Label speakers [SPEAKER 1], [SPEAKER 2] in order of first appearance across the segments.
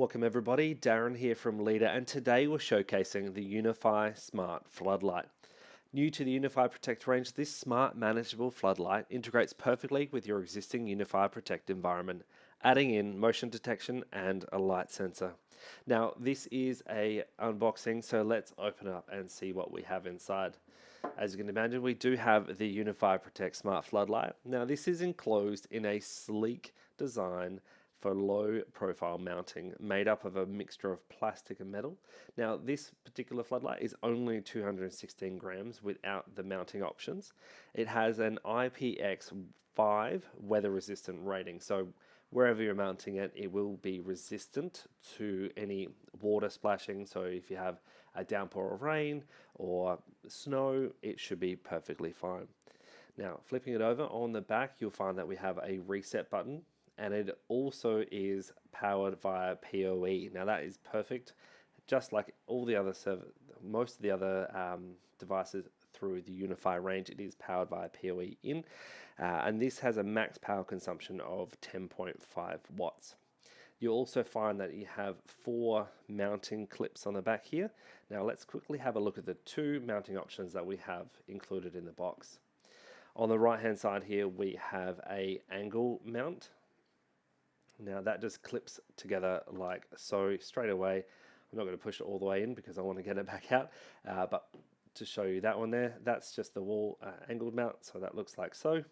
[SPEAKER 1] Welcome everybody, Darren here from Leader, and today we're showcasing the UniFi Smart Floodlight. New to the UniFi Protect range, this smart manageable floodlight integrates perfectly with your existing UniFi Protect environment, adding in motion detection and a light sensor. Now this is a unboxing, so let's open up and see what we have inside. As you can imagine, we do have the UniFi Protect Smart Floodlight. Now this is enclosed in a sleek design for low profile mounting, made up of a mixture of plastic and metal. Now this particular floodlight is only 216 grams without the mounting options. It has an IPX5 weather resistant rating, so wherever you're mounting it, it will be resistant to any water splashing. So if you have a downpour of rain or snow, it should be perfectly fine. Now flipping it over, on the back you'll find that we have a reset button, and it also is powered via PoE. Now that is perfect, just like all the other most of the other devices through the UniFi range. It is powered via PoE in, and this has a max power consumption of 10.5 watts. You'll also find that you have 4 mounting clips on the back here. Now let's quickly have a look at the 2 mounting options that we have included in the box. On the right hand side here we have a angle mount. Now that just clips together like so straight away. I'm not going to push it all the way in because I want to get it back out, but to show you that one there, that's just the wall angled mount, so that looks like so.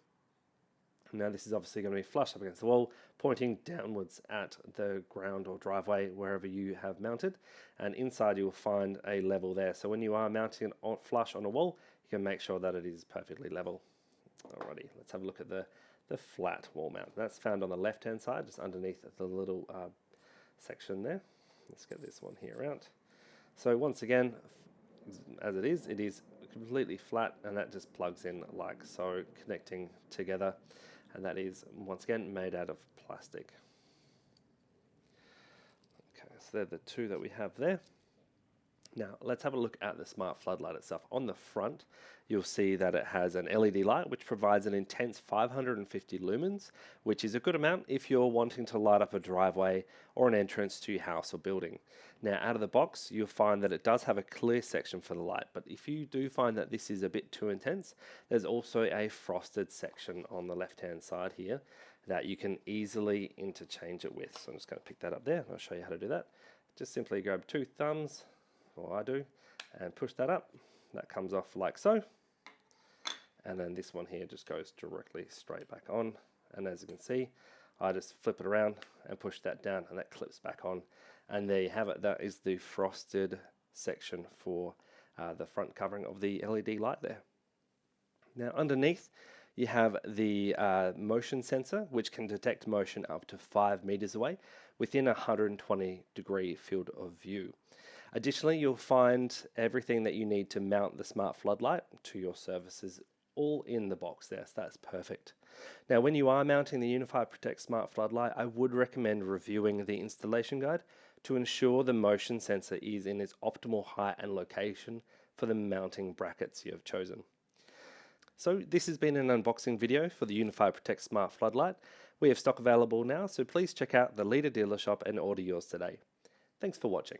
[SPEAKER 1] Now this is obviously going to be flush up against the wall, pointing downwards at the ground or driveway wherever you have mounted, and inside you will find a level there, so when you are mounting it flush on a wall, you can make sure that it is perfectly level. Alrighty, let's have a look at the flat wall mount. That's found on the left hand side, just underneath the little section there. Let's get this one here out. So once again, as it is completely flat, and that just plugs in like so, connecting together, and that is once again made out of plastic. Okay, so they're the 2 that we have there. Now let's have a look at the smart floodlight itself. On the front you'll see that it has an LED light which provides an intense 550 lumens, which is a good amount if you're wanting to light up a driveway or an entrance to your house or building. Now out of the box you'll find that it does have a clear section for the light, but if you do find that this is a bit too intense, there's also a frosted section on the left hand side here that you can easily interchange it with. So I'm just going to pick that up there and I'll show you how to do that. Just simply grab 2 thumbs, or I do, and push that up. That comes off like so, and then this one here just goes directly straight back on, and as you can see I just flip it around and push that down and that clips back on, and there you have it. That is the frosted section for the front covering of the LED light there. Now underneath you have the motion sensor, which can detect motion up to 5 meters away within a 120 degree field of view. Additionally, you'll find everything that you need to mount the smart floodlight to your services all in the box there, so that's perfect. Now when you are mounting the UniFi Protect Smart Floodlight, I would recommend reviewing the installation guide to ensure the motion sensor is in its optimal height and location for the mounting brackets you have chosen. So this has been an unboxing video for the UniFi Protect Smart Floodlight. We have stock available now, so please check out the Leader dealer shop and order yours today. Thanks for watching.